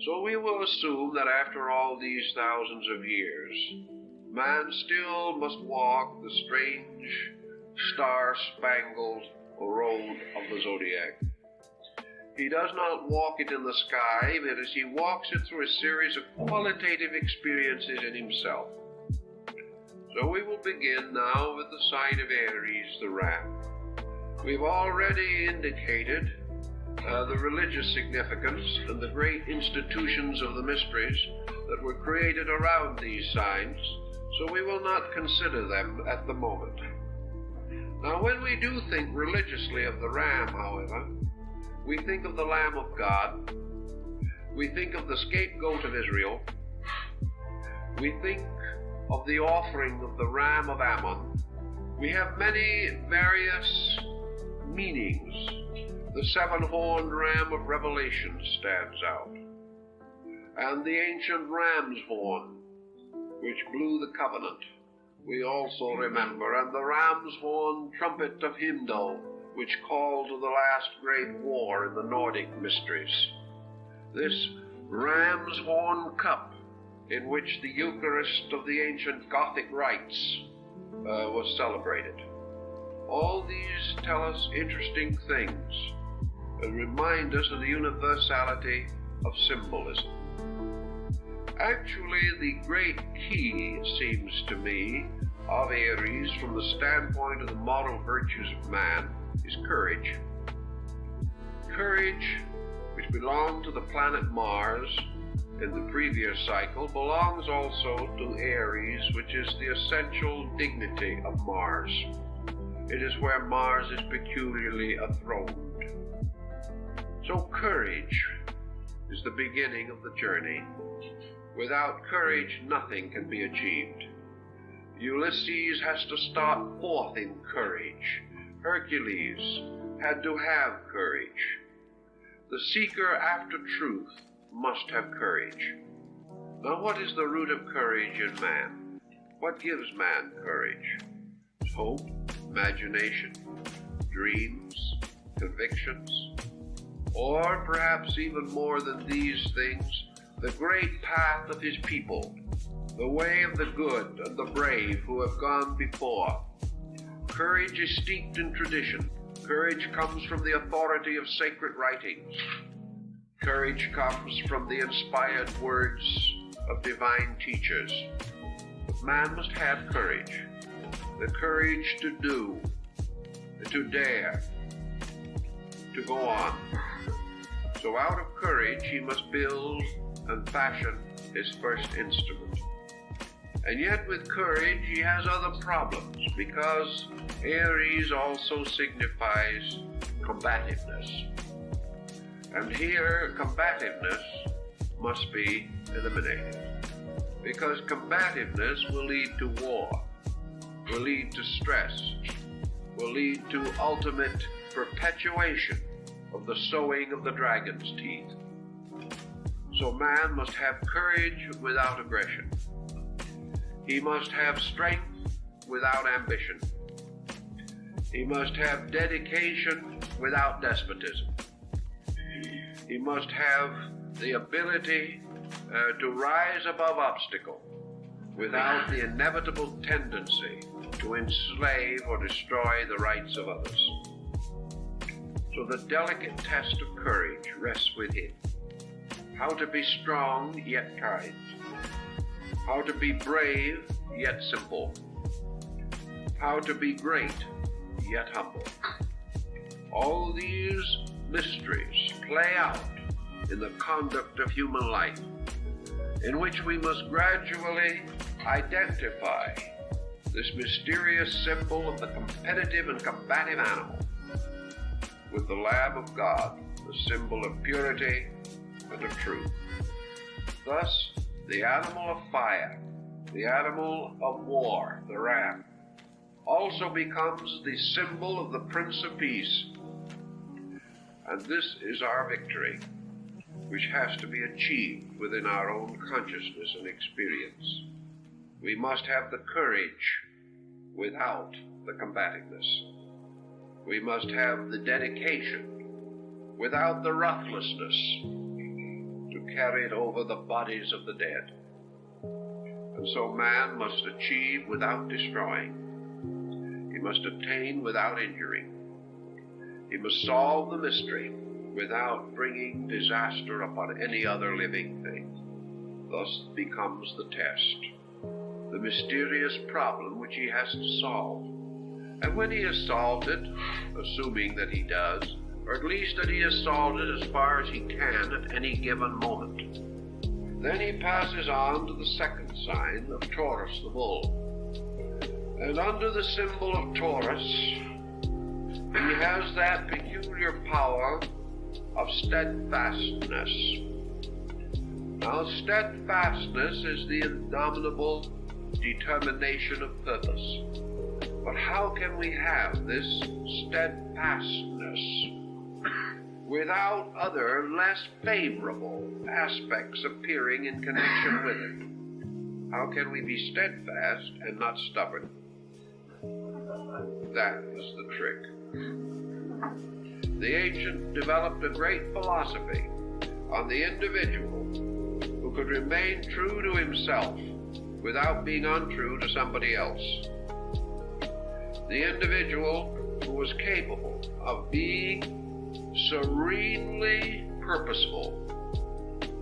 So we will assume that after all these thousands of years, man still must walk the strange, star-spangled road of the zodiac. He does not walk it in the sky, but as he walks it through a series of qualitative experiences in himself. So we will begin now with the sign of Aries, the ram. We've already indicated the religious significance and the great institutions of the mysteries that were created around these signs, so we will not consider them at the moment. Now, when we do think religiously of the ram, however, we think of the Lamb of God, we think of the scapegoat of Israel, we think of the offering of the ram of Ammon. We have many various meanings. The seven-horned ram of Revelation stands out, and the ancient ram's horn, which blew the covenant, we also remember, and the ram's horn trumpet of Heimdall, which called to the last great war in the Nordic mysteries. This ram's horn cup, in which the Eucharist of the ancient Gothic rites was celebrated. All these tell us interesting things and remind us of the universality of symbolism. Actually, the great key, it seems to me, of Aries from the standpoint of the moral virtues of man is courage. Courage, which belonged to the planet Mars in the previous cycle, belongs also to Aries, which is the essential dignity of Mars. It is where Mars is peculiarly enthroned. So courage is the beginning of the journey. Without courage, nothing can be achieved. Ulysses has to start forth in courage. Hercules had to have courage. The seeker after truth must have courage. Now, what is the root of courage in man? What gives man courage? Hope, imagination, dreams, convictions, or perhaps even more than these things, the great path of his people, the way of the good and the brave who have gone before. Courage is steeped in tradition. Courage comes from the authority of sacred writings. Courage comes from the inspired words of divine teachers. But man must have courage, the courage to do, to dare, to go on. So out of courage he must build and fashion his first instrument. And yet with courage he has other problems, because Aries also signifies combativeness. And here combativeness must be eliminated, because combativeness will lead to war, will lead to stress, will lead to ultimate perpetuation of the sowing of the dragon's teeth. So man must have courage without aggression. He must have strength without ambition. He must have dedication without despotism. He must have the ability to rise above obstacle without the inevitable tendency to enslave or destroy the rights of others. So the delicate test of courage rests with him. How to be strong yet kind. How to be brave yet simple. How to be great yet humble. All these mysteries play out in the conduct of human life, in which we must gradually identify this mysterious symbol of the competitive and combative animal with the Lamb of God, the symbol of purity and of truth. Thus, the animal of fire, the animal of war, the ram, also becomes the symbol of the Prince of Peace. And this is our victory, which has to be achieved within our own consciousness and experience. We must have the courage without the combativeness. We must have the dedication without the ruthlessness to carried over the bodies of the dead. And so man must achieve without destroying. He must attain without injuring. He must solve the mystery without bringing disaster upon any other living thing. Thus becomes the test, the mysterious problem which he has to solve. And when he has solved it, assuming that he does, or at least that he has solved it as far as he can at any given moment, then he passes on to the second sign of Taurus the bull. And under the symbol of Taurus, he has that peculiar power of steadfastness. Now, steadfastness is the indomitable determination of purpose. But how can we have this steadfastness without other, less favorable aspects appearing in connection with it? How can we be steadfast and not stubborn? That is the trick. The ancient developed a great philosophy on the individual who could remain true to himself without being untrue to somebody else. The individual who was capable of being serenely purposeful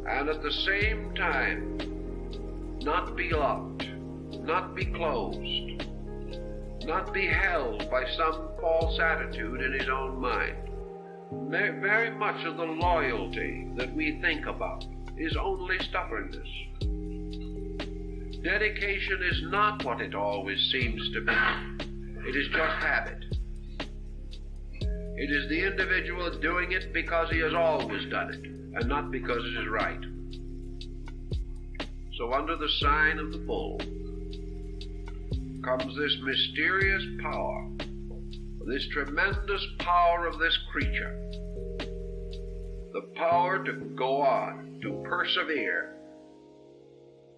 and at the same time not be locked, not be closed, not be held by some false attitude in his own mind. Very much of the loyalty that we think about is only stubbornness. Dedication is not what it always seems to be. It is just habit. It is the individual doing it because he has always done it, and not because it is right. So under the sign of the bull comes this mysterious power, this tremendous power of this creature, the power to go on, to persevere.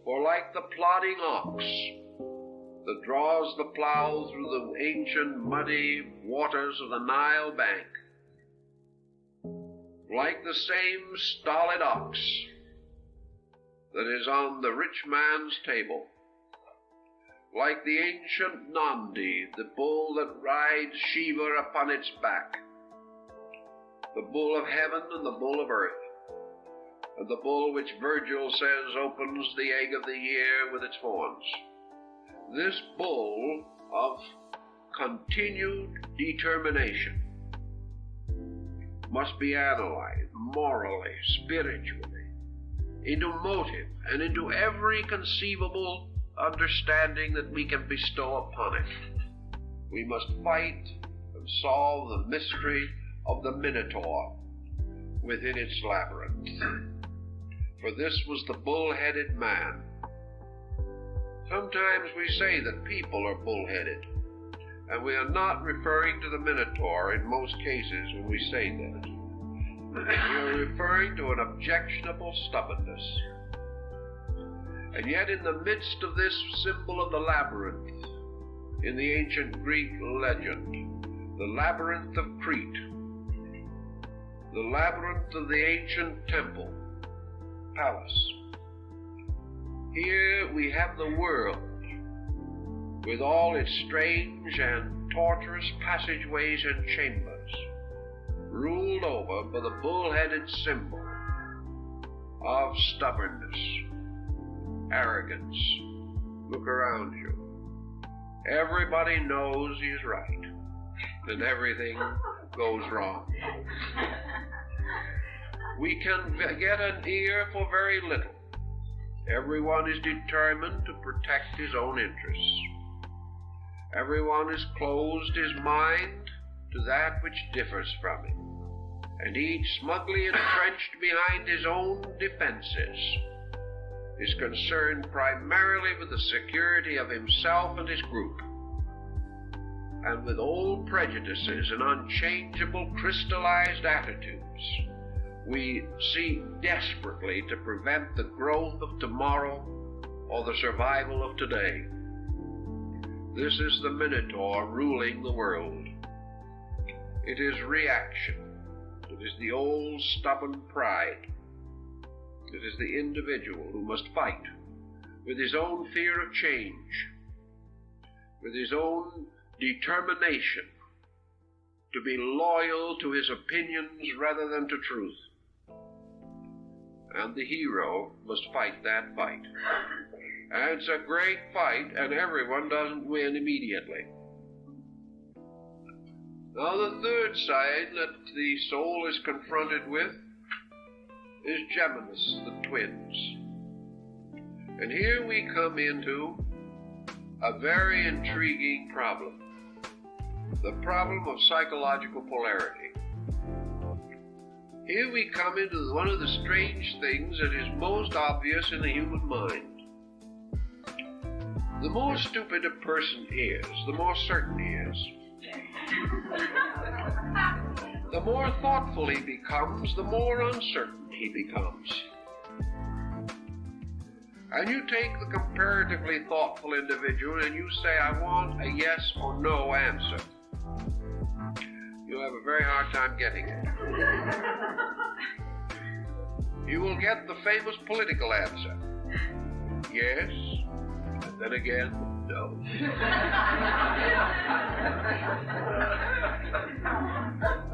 For like the plodding ox that draws the plow through the ancient muddy waters of the Nile bank, like the same stolid ox that is on the rich man's table, like the ancient Nandi, the bull that rides Shiva upon its back, the bull of heaven and the bull of earth, and the bull which Virgil says opens the egg of the year with its horns. This bull of continued determination must be analyzed morally, spiritually, into motive, and into every conceivable understanding that we can bestow upon it. We must fight and solve the mystery of the Minotaur within its labyrinth. For this was the bull-headed man. Sometimes we say that people are bull-headed, and we are not referring to the Minotaur in most cases when we say that. We are referring to an objectionable stubbornness. And yet in the midst of this symbol of the labyrinth, in the ancient Greek legend, the labyrinth of Crete, the labyrinth of the ancient temple, palace, here we have the world with all its strange and tortuous passageways and chambers, ruled over by the bull-headed symbol of stubbornness, arrogance. Look around you. Everybody knows he's right, and everything goes wrong. We can get an ear for very little. Everyone is determined to protect his own interests. Everyone has closed his mind to that which differs from him, and each, smugly entrenched behind his own defenses, is concerned primarily with the security of himself and his group, and with old prejudices and unchangeable crystallized attitudes. We seek desperately to prevent the growth of tomorrow or the survival of today. This is the Minotaur ruling the world. It is reaction. It is the old stubborn pride. It is the individual who must fight with his own fear of change, with his own determination to be loyal to his opinions rather than to truth. And the hero must fight that fight. And it's a great fight, and everyone doesn't win immediately. Now the third side that the soul is confronted with is Geminis, the twins. And here we come into a very intriguing problem. The problem of psychological polarity. Here we come into one of the strange things that is most obvious in the human mind. The more stupid a person is, the more certain he is. The more thoughtful he becomes, the more uncertain he becomes. And you take the comparatively thoughtful individual and you say, I want a yes or no answer. You'll have a very hard time getting it. You will get the famous political answer. Yes, and then again, no.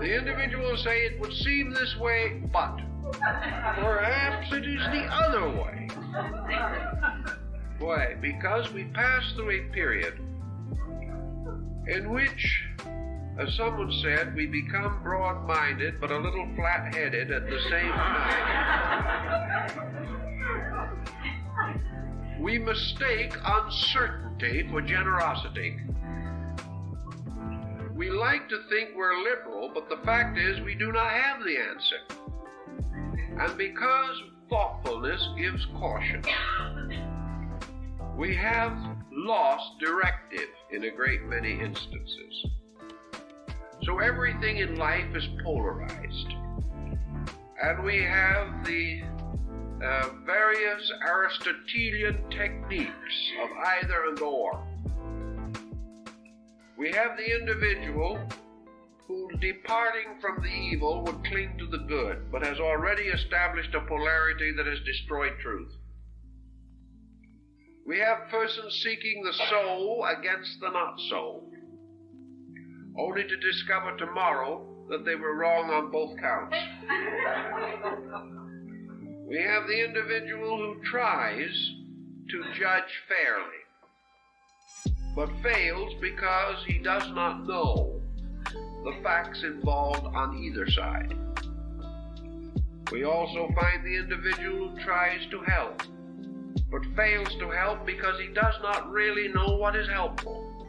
The individual will say, it would seem this way, but perhaps it is the other way. Why? Because we pass through a period in which, as someone said, we become broad-minded but a little flat-headed at the same time. We mistake uncertainty for generosity. We like to think we're liberal, but the fact is we do not have the answer. And because thoughtfulness gives caution, we have lost directive in a great many instances. So everything in life is polarized. And we have the various Aristotelian techniques of either and or. We have the individual who, departing from the evil, would cling to the good, but has already established a polarity that has destroyed truth. We have persons seeking the so against the not so, only to discover tomorrow that they were wrong on both counts. We have the individual who tries to judge fairly, but fails because he does not know the facts involved on either side. We also find the individual who tries to help, but fails to help because he does not really know what is helpful.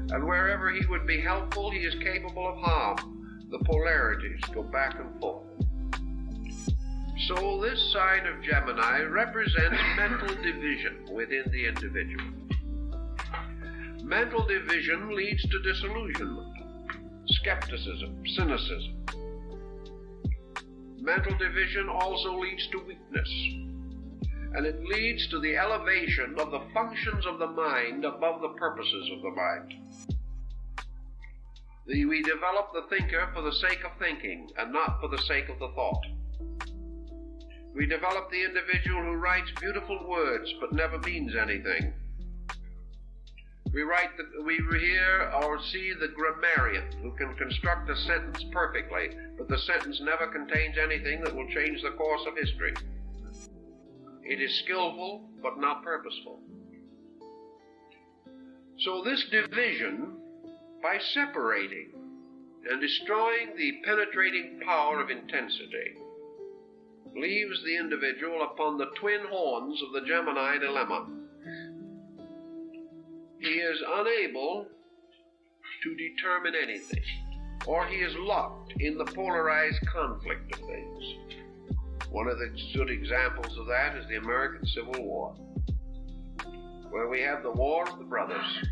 And wherever he would be helpful, he is capable of harm. The polarities go back and forth. So this side of Gemini represents mental division within the individual. Mental division leads to disillusionment, skepticism, cynicism. Mental division also leads to weakness, and it leads to the elevation of the functions of the mind above the purposes of the mind. We develop the thinker for the sake of thinking and not for the sake of the thought. We develop the individual who writes beautiful words but never means anything. We hear or see the grammarian who can construct a sentence perfectly, but the sentence never contains anything that will change the course of history. It is skillful but not purposeful. So this division, by separating and destroying the penetrating power of intensity, leaves the individual upon the twin horns of the Gemini dilemma. He is unable to determine anything, or he is locked in the polarized conflict of things. One of the good examples of that is the American Civil War, where we have the War of the Brothers.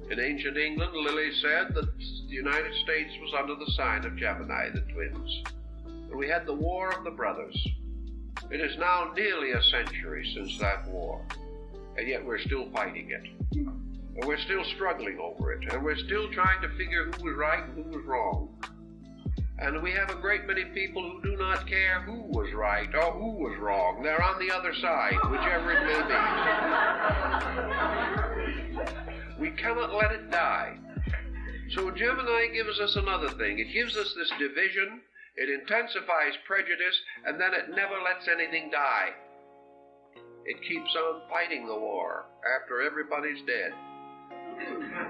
In ancient England, Lilly said that the United States was under the sign of Gemini, the twins. And we had the War of the Brothers. It is now nearly a century since that war, and yet we're still fighting it. And we're still struggling over it, and we're still trying to figure who was right and who was wrong. And we have a great many people who do not care who was right or who was wrong. They're on the other side, whichever it may be. We cannot let it die. So Gemini gives us another thing. It gives us this division, it intensifies prejudice, and then it never lets anything die. It keeps on fighting the war after everybody's dead.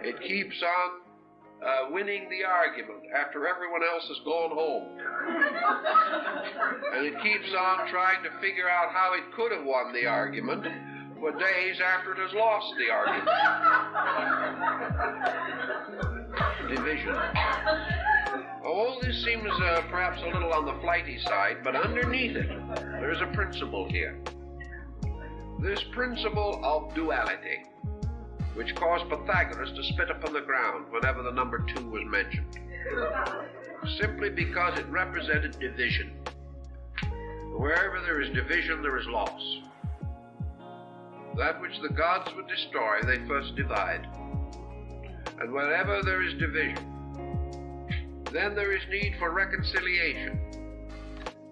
It keeps on winning the argument after everyone else has gone home. And it keeps on trying to figure out how it could have won the argument for days after it has lost the argument. Division. All this seems perhaps a little on the flighty side, but underneath it, there's a principle here. This principle of duality, which caused Pythagoras to spit upon the ground whenever the number 2 was mentioned, simply because it represented division. Wherever there is division, there is loss. That which the gods would destroy, they first divide. And wherever there is division, then there is need for reconciliation.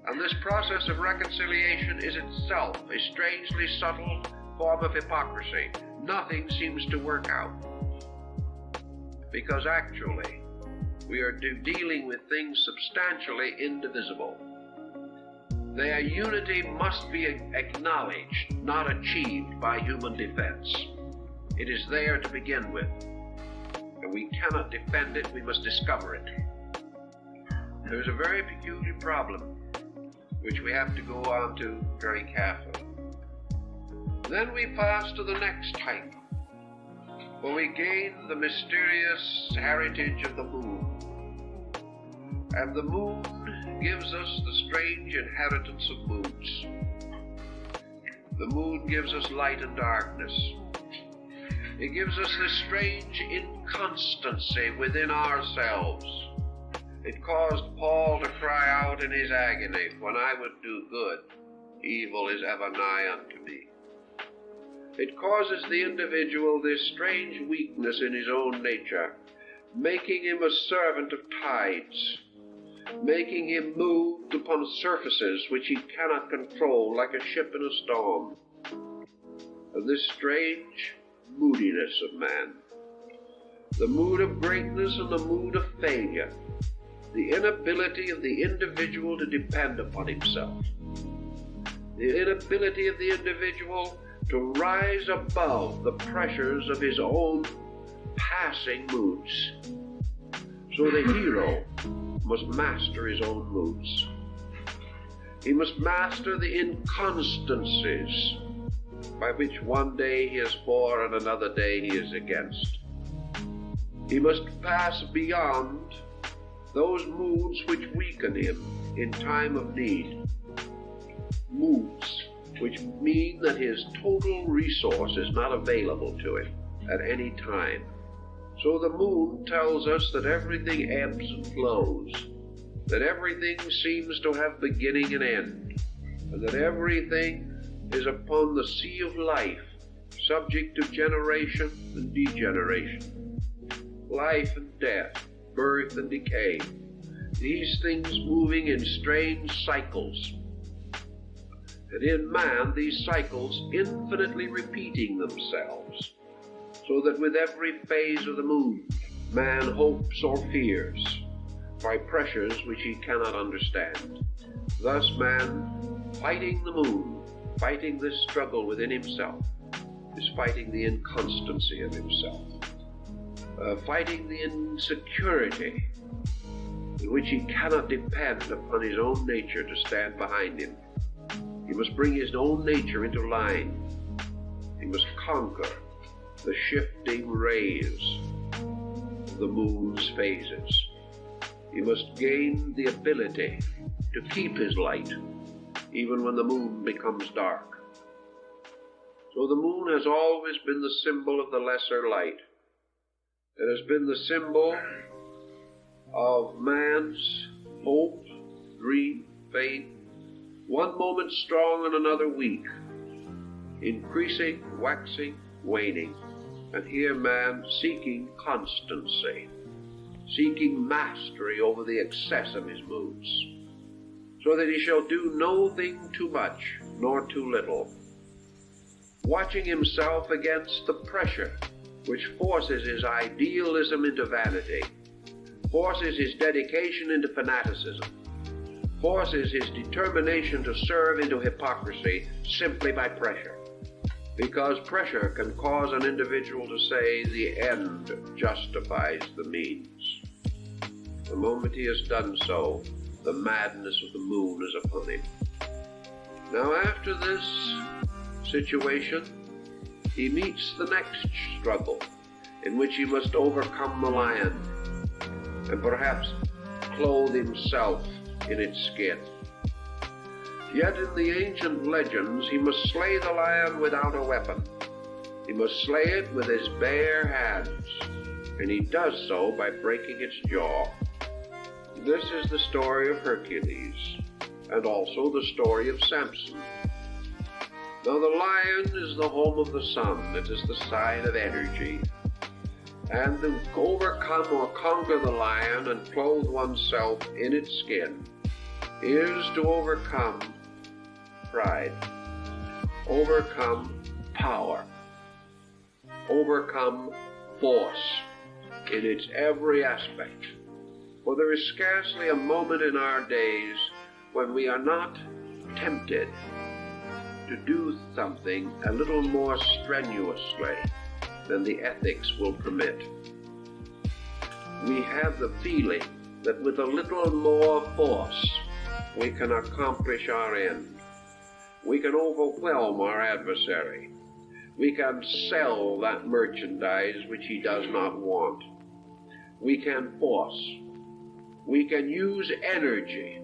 And this process of reconciliation is itself a strangely subtle form of hypocrisy. Nothing seems to work out. Because actually, we are dealing with things substantially indivisible. Their unity must be acknowledged, not achieved by human defense. It is there to begin with. And we cannot defend it, we must discover it. There's a very peculiar problem, which we have to go on to very carefully. Then we pass to the next type, where we gain the mysterious heritage of the moon. And the moon gives us the strange inheritance of moods. The moon gives us light and darkness. It gives us this strange inconstancy within ourselves. It caused Paul to cry out in his agony, "When I would do good, evil is ever nigh unto me." It causes the individual this strange weakness in his own nature, making him a servant of tides, making him moved upon surfaces which he cannot control, like a ship in a storm. And this strange moodiness of man, the mood of greatness and the mood of failure, the inability of the individual to depend upon himself, the inability of the individual to rise above the pressures of his own passing moods. So the hero must master his own moods. He must master the inconstancies by which one day he is for and another day he is against. He must pass beyond those moods which weaken him in time of need. Moods which mean that his total resource is not available to him at any time. So the moon tells us that everything ebbs and flows, that everything seems to have beginning and end, and that everything is upon the sea of life, subject to generation and degeneration, life and death, birth and decay, these things moving in strange cycles. And in man, these cycles infinitely repeating themselves, so that with every phase of the moon, man hopes or fears by pressures which he cannot understand. Thus man, fighting the moon, fighting this struggle within himself, is fighting the inconstancy of himself, fighting the insecurity in which he cannot depend upon his own nature to stand behind him. He must bring his own nature into line. He must conquer the shifting rays of the moon's phases. He must gain the ability to keep his light even when the moon becomes dark. So the moon has always been the symbol of the lesser light. It has been the symbol of man's hope, dream, faith, one moment strong and another weak, increasing, waxing, waning, and here man seeking constancy, seeking mastery over the excess of his moods, so that he shall do no thing too much nor too little, watching himself against the pressure which forces his idealism into vanity, forces his dedication into fanaticism, forces his determination to serve into hypocrisy simply by pressure, because pressure can cause an individual to say the end justifies the means. The moment he has done so, the madness of the moon is upon him. Now after this situation, he meets the next struggle, in which he must overcome the lion, and perhaps clothe himself in its skin. Yet in the ancient legends, he must slay the lion without a weapon. He must slay it with his bare hands, and he does so by breaking its jaw. This is the story of Hercules, and also the story of Samson. Now the lion is the home of the sun. It is the sign of energy. And to overcome or conquer the lion and clothe oneself in its skin is to overcome pride, overcome power, overcome force in its every aspect. For there is scarcely a moment in our days when we are not tempted to do something a little more strenuously than the ethics will permit. We have the feeling that with a little more force we can accomplish our end. We can overwhelm our adversary. We can sell that merchandise which he does not want. We can force. We can use energy,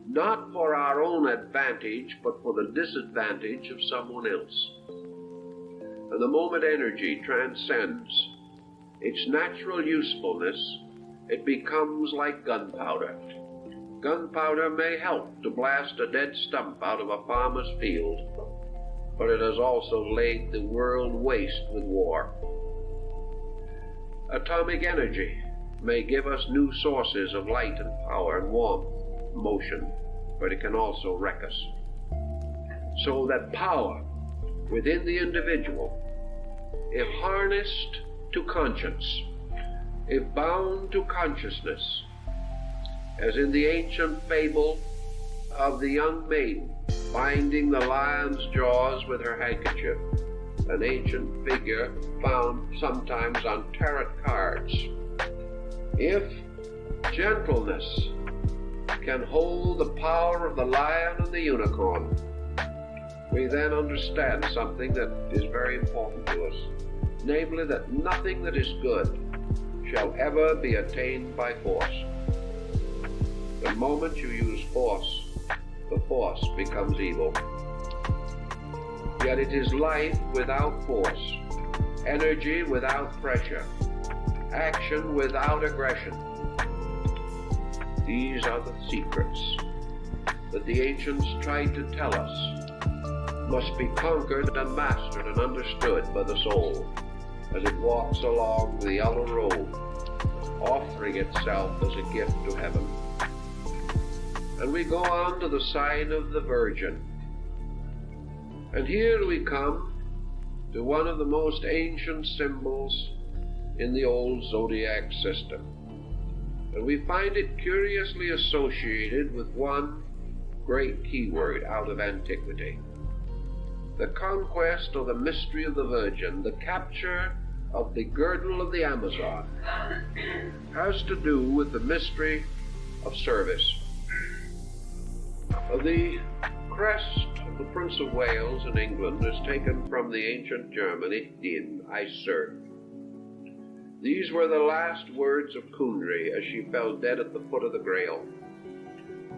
not for our own advantage, but for the disadvantage of someone else. And the moment energy transcends its natural usefulness, it becomes like gunpowder. Gunpowder may help to blast a dead stump out of a farmer's field, but it has also laid the world waste with war. Atomic energy may give us new sources of light and power and warmth, motion, but it can also wreck us. So that power within the individual, if harnessed to conscience, if bound to consciousness, as in the ancient fable of the young maiden binding the lion's jaws with her handkerchief, an ancient figure found sometimes on tarot cards. If gentleness can hold the power of the lion and the unicorn, we then understand something that is very important to us, namely that nothing that is good shall ever be attained by force. The moment you use force, the force becomes evil. Yet it is life without force, energy without pressure, action without aggression. These are the secrets that the ancients tried to tell us must be conquered and mastered and understood by the soul as it walks along the yellow road, offering itself as a gift to heaven. And we go on to the sign of the Virgin. And here we come to one of the most ancient symbols in the old zodiac system. And we find it curiously associated with one great keyword out of antiquity. The conquest of the mystery of the Virgin, the capture of the girdle of the Amazon, has to do with the mystery of service. The crest of the Prince of Wales in England is taken from the ancient Germany, Din, I serve. These were the last words of Kundry as she fell dead at the foot of the Grail.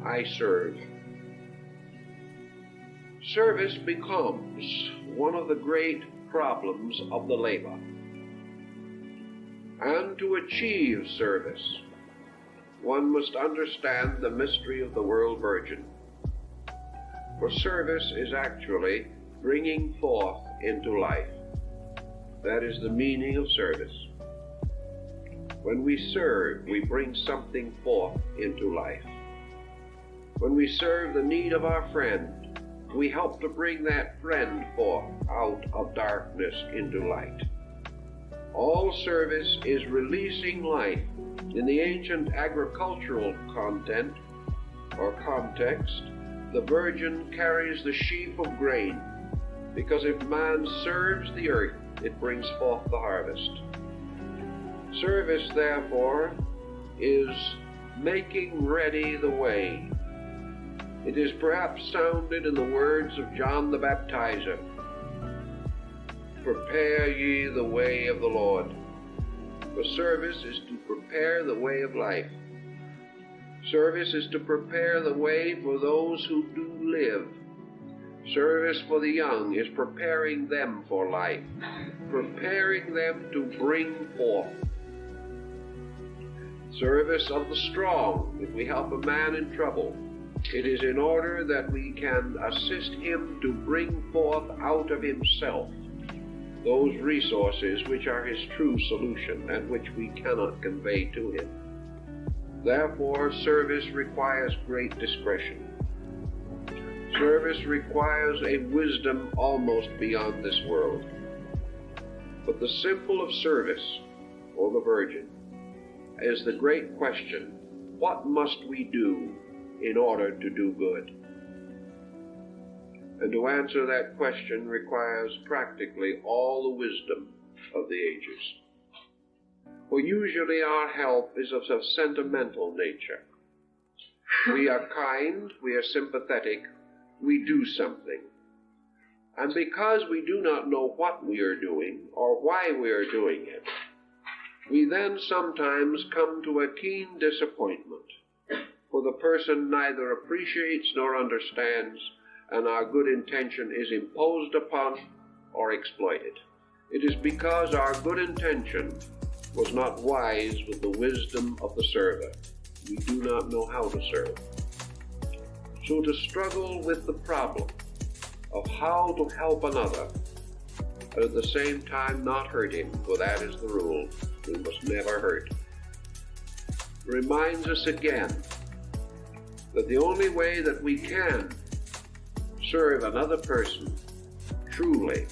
I serve. Service becomes one of the great problems of the labor. And to achieve service, one must understand the mystery of the world virgin. For service is actually bringing forth into life. That is the meaning of service. When we serve, we bring something forth into life. When we serve the need of our friend, we help to bring that friend forth out of darkness into light. All service is releasing life. In the ancient agricultural content or context, the virgin carries the sheaf of grain, because if man serves the earth, it brings forth the harvest. Service, therefore, is making ready the way. It is perhaps sounded in the words of John the Baptizer, "Prepare ye the way of the Lord." For service is to prepare the way of life. Service is to prepare the way for those who do live. Service for the young is preparing them for life, preparing them to bring forth. Service of the strong, if we help a man in trouble, it is in order that we can assist him to bring forth out of himself those resources which are his true solution and which we cannot convey to him. Therefore, service requires great discretion. Service requires a wisdom almost beyond this world. But the symbol of service, or the Virgin, is the great question: what must we do in order to do good? And to answer that question requires practically all the wisdom of the ages. For usually our help is of a sentimental nature. We are kind, we are sympathetic, we do something. And because we do not know what we are doing or why we are doing it, we then sometimes come to a keen disappointment, for the person neither appreciates nor understands, and our good intention is imposed upon or exploited. It is because our good intention was not wise with the wisdom of the server. We do not know how to serve. So to struggle with the problem of how to help another, but at the same time not hurt him, for that is the rule, we must never hurt, reminds us again that the only way that we can serve another person truly,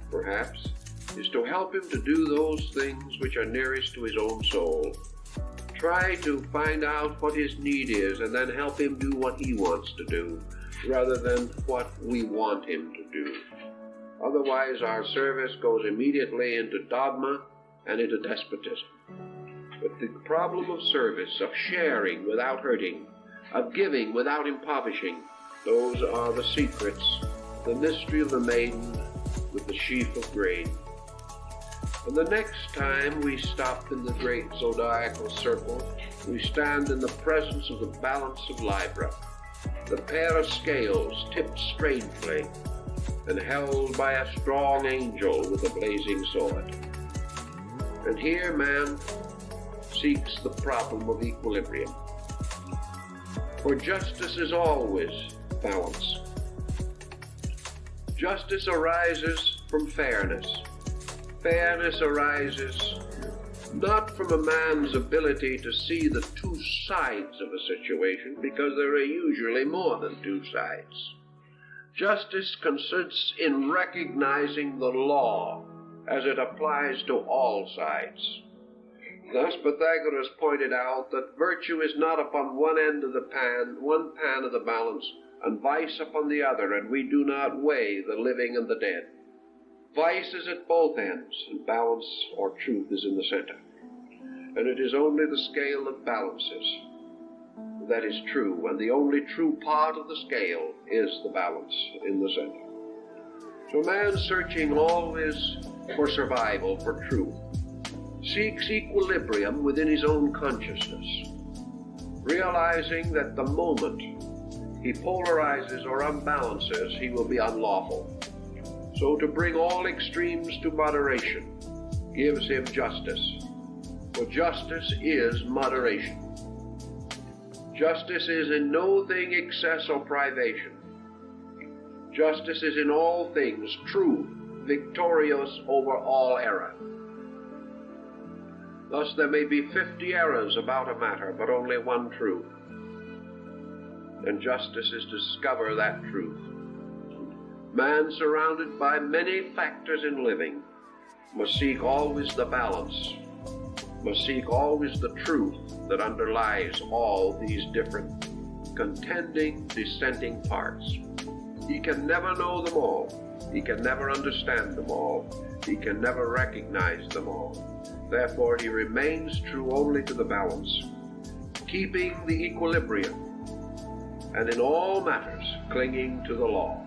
perhaps, is to help him to do those things which are nearest to his own soul. Try to find out what his need is and then help him do what he wants to do, rather than what we want him to do. Otherwise, our service goes immediately into dogma and into despotism. But the problem of service, of sharing without hurting, of giving without impoverishing, those are the secrets, the mystery of the maiden with the sheaf of grain. And the next time we stop in the great zodiacal circle, we stand in the presence of the balance of Libra, the pair of scales tipped strangely and held by a strong angel with a blazing sword. And here man seeks the problem of equilibrium. For justice is always balance. Justice arises from fairness. Fairness arises not from a man's ability to see the two sides of a situation, because there are usually more than two sides. Justice consists in recognizing the law as it applies to all sides. Thus Pythagoras pointed out that virtue is not upon one end of the pan, one pan of the balance, and vice upon the other, and we do not weigh the living and the dead. Vice is at both ends, and balance or truth is in the center. And it is only the scale that balances that is true, and the only true part of the scale is the balance in the center. So man, searching always for survival, for truth, seeks equilibrium within his own consciousness, realizing that the moment he polarizes or unbalances, he will be unlawful. So to bring all extremes to moderation gives him justice, for justice is moderation. Justice is in no thing excess or privation. Justice is in all things truth, victorious over all error. Thus there may be 50 errors about a matter, but only one truth. And justice is to discover that truth. Man, surrounded by many factors in living, must seek always the balance, must seek always the truth that underlies all these different contending, dissenting parts. He can never know them all. He can never understand them all. He can never recognize them all. Therefore, he remains true only to the balance, keeping the equilibrium, and in all matters clinging to the law.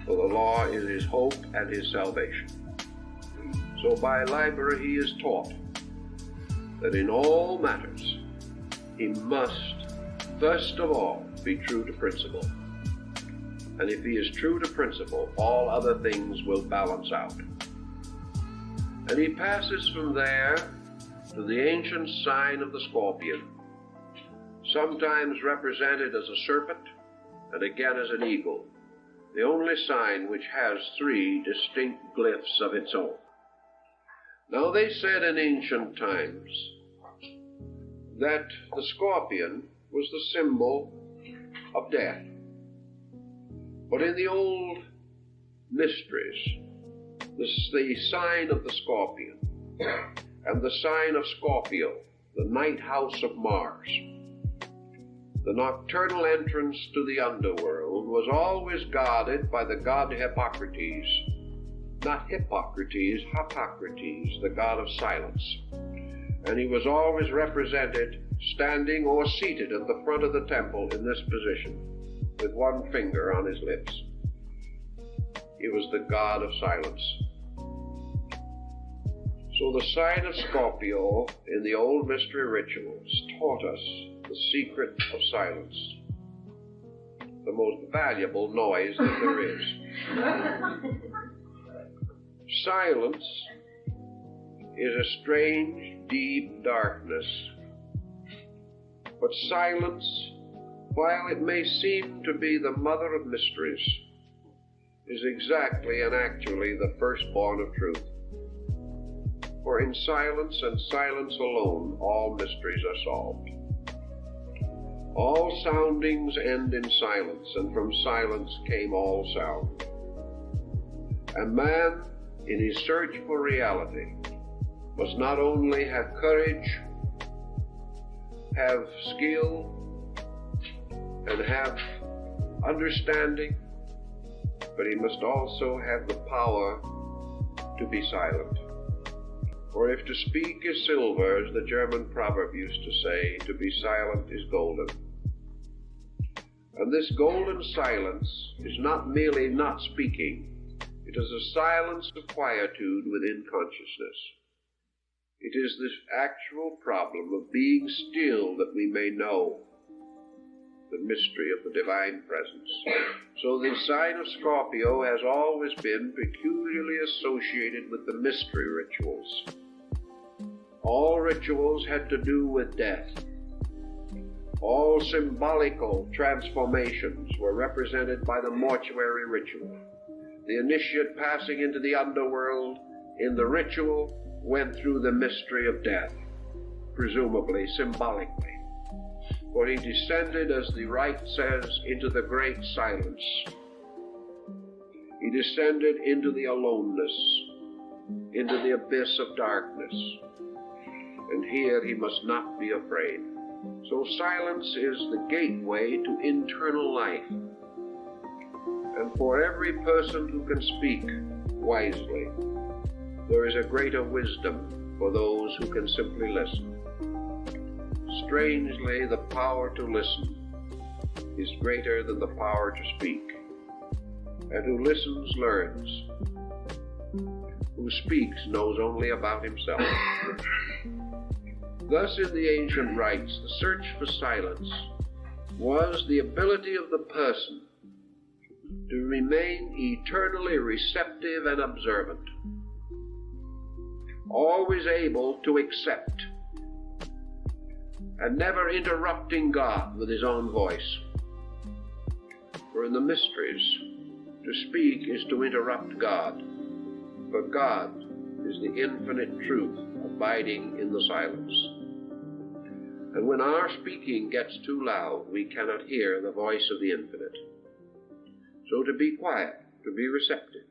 For the law is his hope and his salvation. So by library he is taught that in all matters he must, first of all, be true to principle. And if he is true to principle, all other things will balance out. And he passes from there to the ancient sign of the scorpion, sometimes represented as a serpent and again as an eagle, the only sign which has 3 distinct glyphs of its own. Now they said in ancient times that the scorpion was the symbol of death. But in the old mysteries, the sign of the scorpion and the sign of Scorpio, the night house of Mars, the nocturnal entrance to the underworld, was always guarded by the god Hippocrates, not Hippocrates, Hippocrates, the god of silence. And he was always represented standing or seated at the front of the temple in this position, with one finger on his lips. He was the god of silence. So the sign of Scorpio in the old mystery rituals taught us the secret of silence, the most valuable noise that there is. Silence is a strange, deep darkness. But silence, while it may seem to be the mother of mysteries, is exactly and actually the firstborn of truth. For in silence and silence alone, all mysteries are solved. All soundings end in silence, and from silence came all sound. And man, in his search for reality, must not only have courage, have skill, and have understanding, but he must also have the power to be silent. For if to speak is silver, as the German proverb used to say, to be silent is golden. And this golden silence is not merely not speaking, it is a silence of quietude within consciousness. It is this actual problem of being still that we may know the mystery of the divine presence. So the sign of Scorpio has always been peculiarly associated with the mystery rituals. All rituals had to do with death. All symbolical transformations were represented by the mortuary ritual. The initiate passing into the underworld in the ritual went through the mystery of death, presumably symbolically. For he descended, as the rite says, into the great silence. He descended into the aloneness, into the abyss of darkness. And here he must not be afraid. So silence is the gateway to internal life. And for every person who can speak wisely, there is a greater wisdom for those who can simply listen. Strangely, the power to listen is greater than the power to speak. And who listens learns. Who speaks knows only about himself. Thus, in the ancient rites, the search for silence was the ability of the person to remain eternally receptive and observant, always able to accept, and never interrupting God with his own voice. For in the mysteries, to speak is to interrupt God, for God is the infinite truth abiding in the silence. And when our speaking gets too loud, we cannot hear the voice of the infinite. So to be quiet, to be receptive,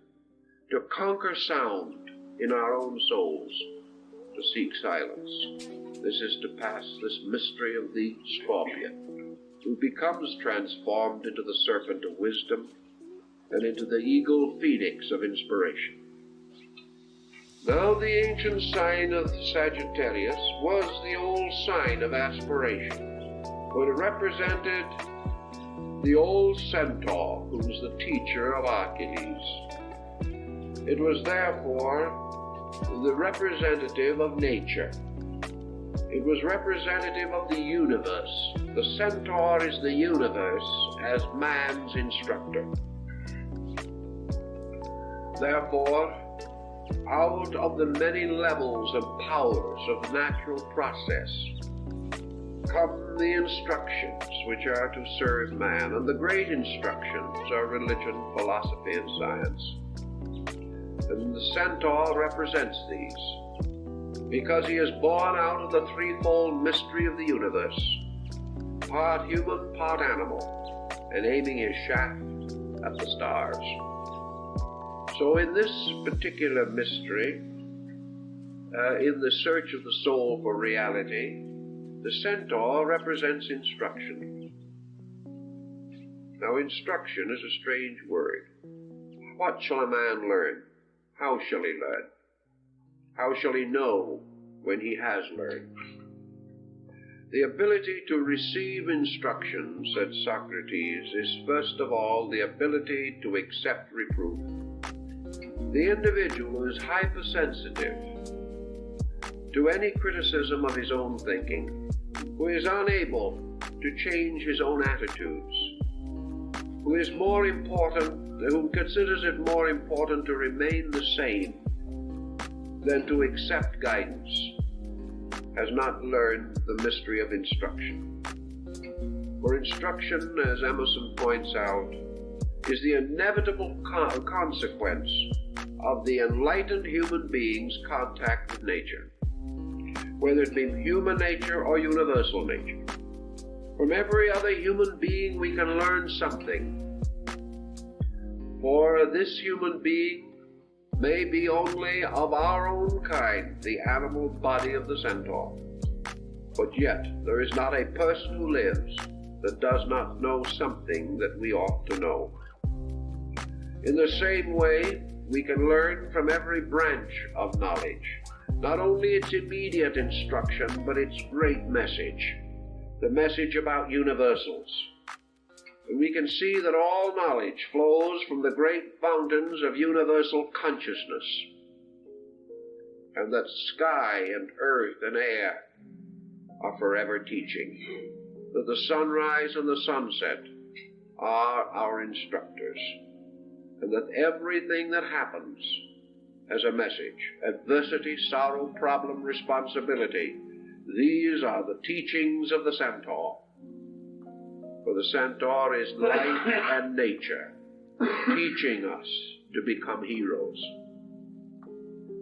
to conquer sound in our own souls, to seek silence. This is to pass this mystery of the scorpion, who becomes transformed into the serpent of wisdom and into the eagle phoenix of inspiration. Now the ancient sign of Sagittarius was the old sign of aspiration, for it represented the old centaur who was the teacher of Achilles. It was therefore the representative of nature. It was representative of the universe. The centaur is the universe as man's instructor. Therefore, out of the many levels and powers of natural process come the instructions which are to serve man, and the great instructions are religion, philosophy, and science. And the centaur represents these, because he is born out of the threefold mystery of the universe, part human, part animal, and aiming his shaft at the stars. So in this particular mystery, in the search of the soul for reality, the centaur represents instruction. Now instruction is a strange word. What shall a man learn? How shall he learn? How shall he know when he has learned? The ability to receive instruction, said Socrates, is first of all the ability to accept reproof. The individual is hypersensitive to any criticism of his own thinking, who is unable to change his own attitudes, who considers it more important to remain the same than to accept guidance, has not learned the mystery of instruction. For instruction, as Emerson points out, is the inevitable consequence of the enlightened human being's contact with nature, whether it be human nature or universal nature. From every other human being we can learn something, for this human being may be only of our own kind, the animal body of the centaur. But yet there is not a person who lives that does not know something that we ought to know. In the same way, we can learn from every branch of knowledge, not only its immediate instruction, but its great message, the message about universals. And we can see that all knowledge flows from the great fountains of universal consciousness, and that sky and earth and air are forever teaching, that the sunrise and the sunset are our instructors, and that everything that happens has a message. Adversity, sorrow, problem, responsibility. These are the teachings of the centaur. For the centaur is life and nature, teaching us to become heroes.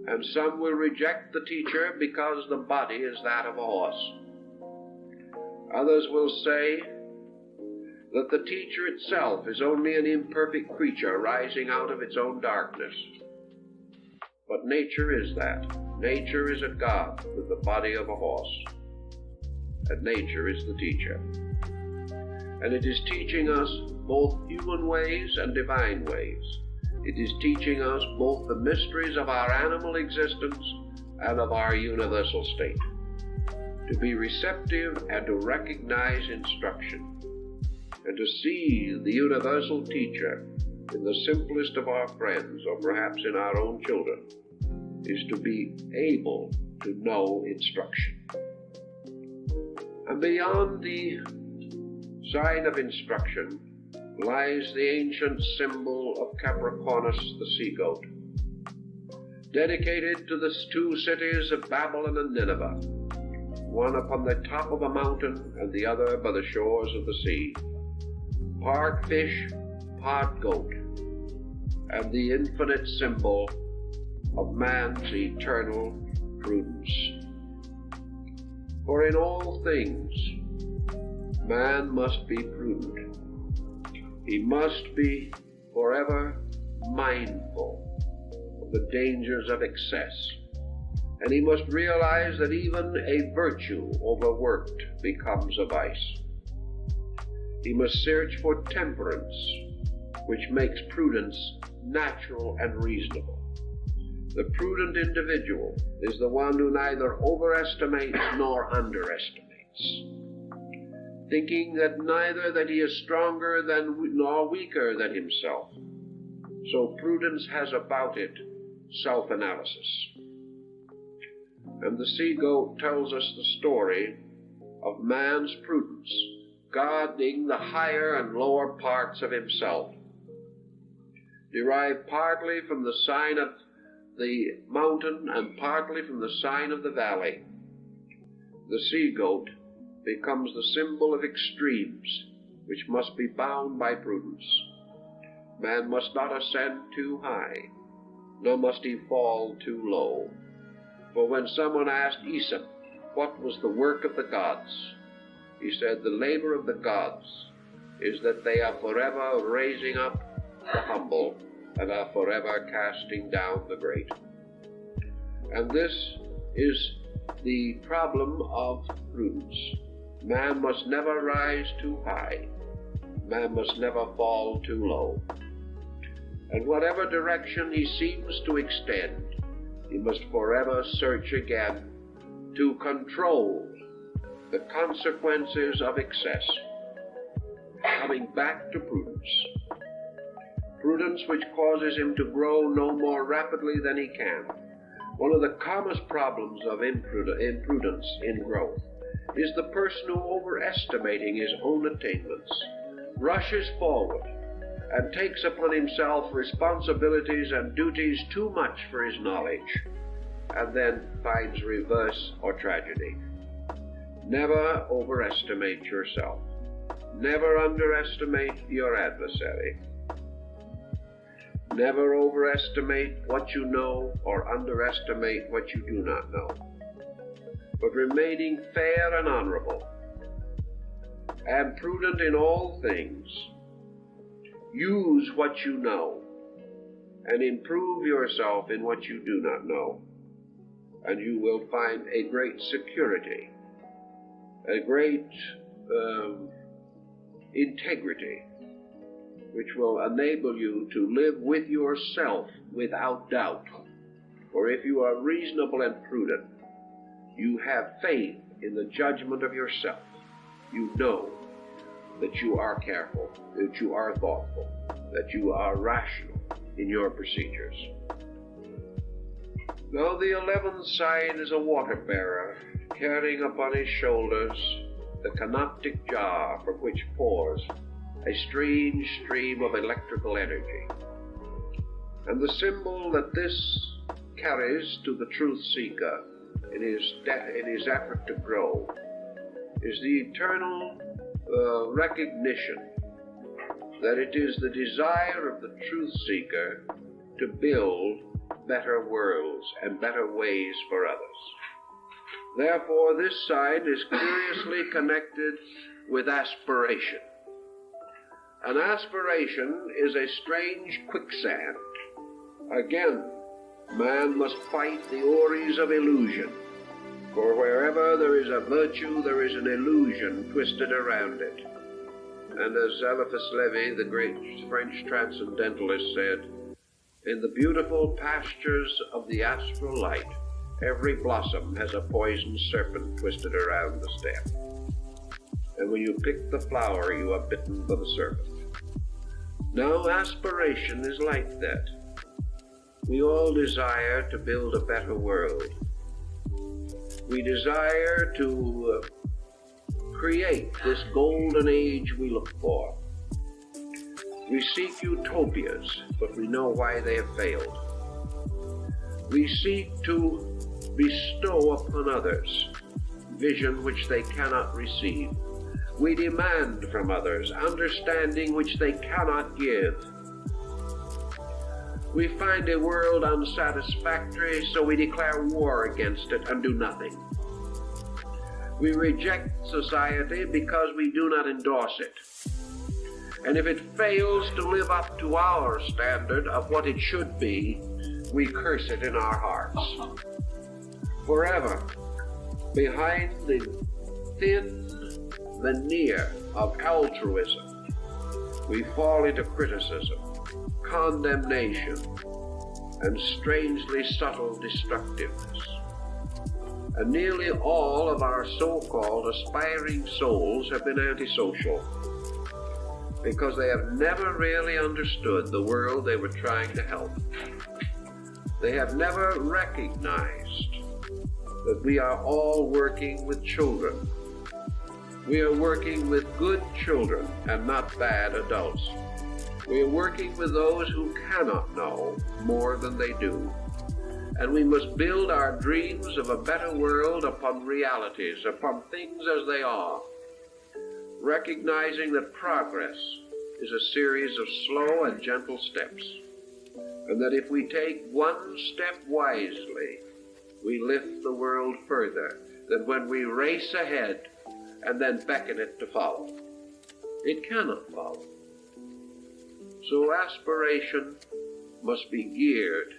And some will reject the teacher because the body is that of a horse. Others will say that the teacher itself is only an imperfect creature rising out of its own darkness. But nature is that. Nature is a god with the body of a horse. And nature is the teacher. And it is teaching us both human ways and divine ways. It is teaching us both the mysteries of our animal existence and of our universal state. To be receptive and to recognize instruction, and to see the universal teacher in the simplest of our friends, or perhaps in our own children, is to be able to know instruction. And beyond the sign of instruction lies the ancient symbol of Capricornus, the sea goat, dedicated to the two cities of Babylon and Nineveh, one upon the top of a mountain and the other by the shores of the sea. Part fish, part goat, and the infinite symbol of man's eternal prudence. For in all things, man must be prudent. He must be forever mindful of the dangers of excess, and he must realize that even a virtue overworked becomes a vice. He must search for temperance, which makes prudence natural and reasonable. The prudent individual is the one who neither overestimates nor underestimates, thinking that neither that he is stronger than nor weaker than himself. So prudence has about it self-analysis. And the sea-goat tells us the story of man's prudence, guarding the higher and lower parts of himself, derived partly from the sign of the mountain and partly from the sign of the valley. The sea-goat becomes the symbol of extremes, which must be bound by prudence. Man must not ascend too high, nor must he fall too low. For when someone asked Aesop what was the work of the gods, he said, the labor of the gods is that they are forever raising up the humble and are forever casting down the great. And this is the problem of prudence. Man must never rise too high. Man must never fall too low. And whatever direction he seems to extend, he must forever search again to control the consequences of excess, coming back to prudence. Prudence which causes him to grow no more rapidly than he can. One of the commonest problems of imprudence in growth is the person who, overestimating his own attainments, rushes forward and takes upon himself responsibilities and duties too much for his knowledge, and then finds reverse or tragedy. Never overestimate yourself. Never underestimate your adversary. Never overestimate what you know or underestimate what you do not know, but remaining fair and honorable and prudent in all things, use what you know and improve yourself in what you do not know, and you will find a great security, a great integrity, which will enable you to live with yourself without doubt. For if you are reasonable and prudent, you have faith in the judgment of yourself. You know that you are careful, that you are thoughtful, that you are rational in your procedures. Now the 11th sign is a water-bearer, carrying upon his shoulders the canoptic jar from which pours a strange stream of electrical energy. And the symbol that this carries to the truth seeker in his effort to grow is the eternal recognition that it is the desire of the truth seeker to build better worlds and better ways for others. Therefore, this sign is curiously connected with aspiration. An aspiration is a strange quicksand. Again, man must fight the Aries of illusion, for wherever there is a virtue, there is an illusion twisted around it. And as Eliphas Levi, the great French transcendentalist, said, in the beautiful pastures of the astral light, every blossom has a poisoned serpent twisted around the stem. And when you pick the flower, you are bitten by the serpent. Now, aspiration is like that. We all desire to build a better world. We desire to create this golden age we look for. We seek utopias, but we know why they have failed. We seek to bestow upon others vision which they cannot receive. We demand from others understanding which they cannot give. We find a world unsatisfactory, so we declare war against it and do nothing. We reject society because we do not endorse it. And if it fails to live up to our standard of what it should be, we curse it in our hearts. Forever, behind the thin veneer of altruism, we fall into criticism, condemnation, and strangely subtle destructiveness. And nearly all of our so-called aspiring souls have been antisocial, because they have never really understood the world they were trying to help. They have never recognized that we are all working with children. We are working with good children and not bad adults. We are working with those who cannot know more than they do. And we must build our dreams of a better world upon realities, upon things as they are, recognizing that progress is a series of slow and gentle steps, and that if we take one step wisely, we lift the world further than when we race ahead and then beckon it to follow. It cannot follow. So aspiration must be geared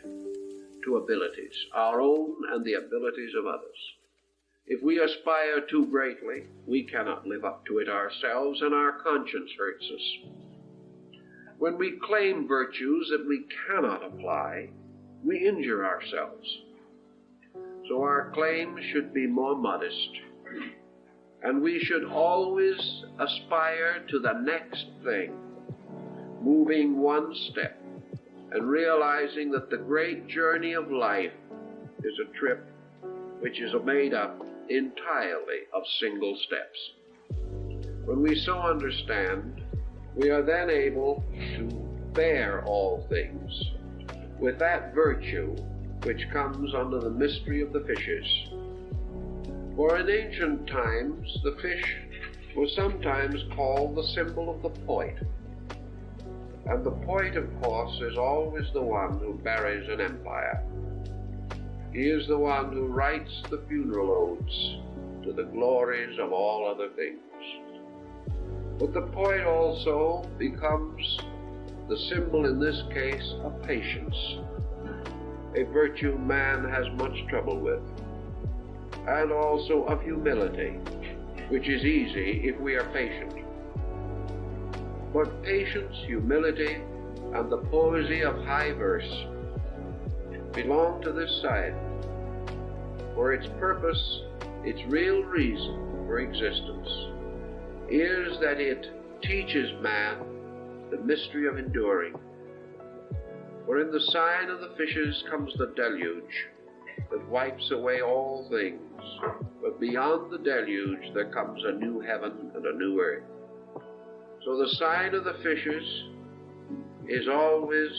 to abilities, our own and the abilities of others. If we aspire too greatly, we cannot live up to it ourselves, and our conscience hurts us. When we claim virtues that we cannot apply, we injure ourselves. So our claims should be more modest, and we should always aspire to the next thing, moving one step, and realizing that the great journey of life is a trip which is made up entirely of single steps. When we so understand, we are then able to bear all things with that virtue which comes under the mystery of the fishes. For in ancient times, the fish was sometimes called the symbol of the poet. And the poet, of course, is always the one who buries an empire. He is the one who writes the funeral odes to the glories of all other things. But the poet also becomes the symbol, in this case, of patience, a virtue man has much trouble with, and also of humility, which is easy if we are patient. But patience, humility, and the poesy of high verse belong to this side, for its purpose, its real reason for existence, is that it teaches man the mystery of enduring. For in the sign of the fishes comes the deluge that wipes away all things, but beyond the deluge there comes a new heaven and a new earth. So the sign of the fishes is always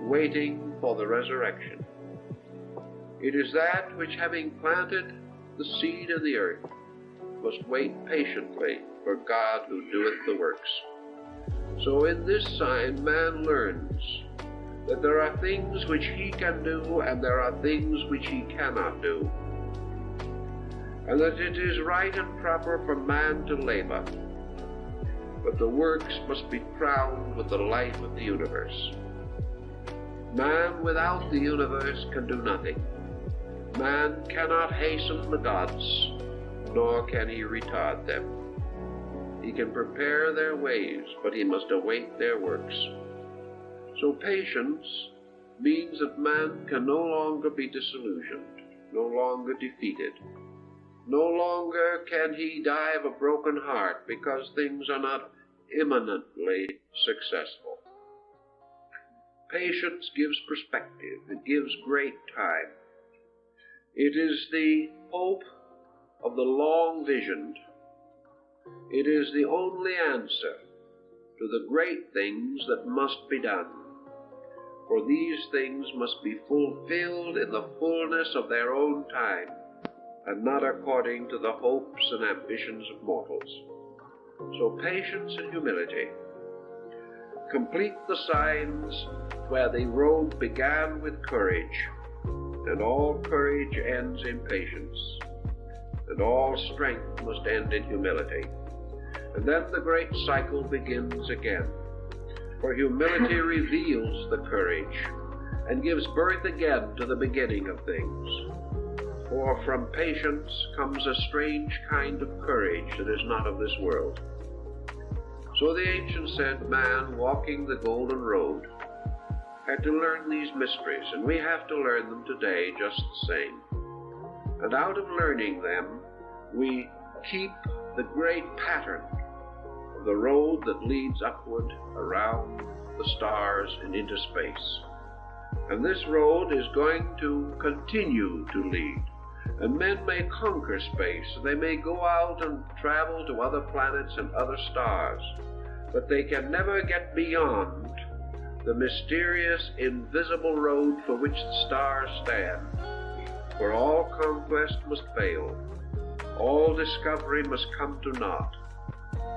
waiting for the resurrection. It is that which, having planted the seed in the earth, must wait patiently for God who doeth the works. So in this sign man learns that there are things which he can do and there are things which he cannot do, and that it is right and proper for man to labor, but the works must be crowned with the life of the universe. Man without the universe can do nothing. Man cannot hasten the gods, nor can he retard them. He can prepare their ways, but he must await their works. So patience means that man can no longer be disillusioned, no longer defeated. No longer can he die of a broken heart because things are not imminently successful. Patience gives perspective. It gives great time. It is the hope of the long-visioned. It is the only answer to the great things that must be done. For these things must be fulfilled in the fullness of their own time, and not according to the hopes and ambitions of mortals. So patience and humility complete the signs where the road began with courage, and all courage ends in patience, and all strength must end in humility. And then the great cycle begins again, for humility reveals the courage and gives birth again to the beginning of things. For from patience comes a strange kind of courage that is not of this world. So the ancients said man walking the golden road had to learn these mysteries, and we have to learn them today just the same. And out of learning them, we keep the great pattern of the road that leads upward around the stars and into space. And this road is going to continue to lead. And men may conquer space, they may go out and travel to other planets and other stars, but they can never get beyond the mysterious, invisible road for which the stars stand. For all conquest must fail, all discovery must come to naught,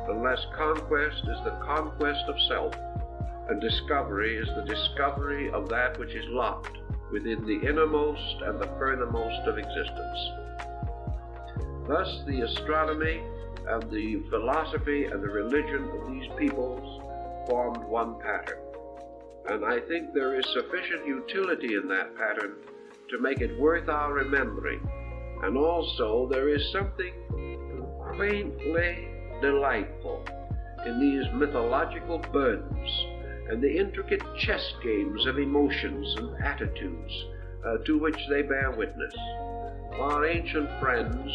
unless conquest is the conquest of self, and discovery is the discovery of that which is locked within the innermost and the furthermost of existence. Thus the astronomy and the philosophy and the religion of these peoples formed one pattern. And I think there is sufficient utility in that pattern to make it worth our remembering. And also there is something quaintly delightful in these mythological burdens and the intricate chess games of emotions and attitudes to which they bear witness. Our ancient friends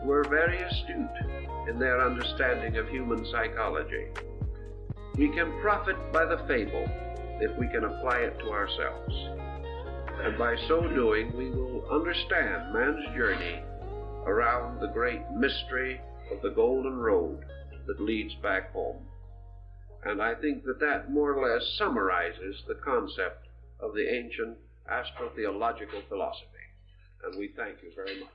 were very astute in their understanding of human psychology. We can profit by the fable if we can apply it to ourselves. And by so doing, we will understand man's journey around the great mystery of the golden road that leads back home. And I think that that more or less summarizes the concept of the ancient astrotheological philosophy. And we thank you very much.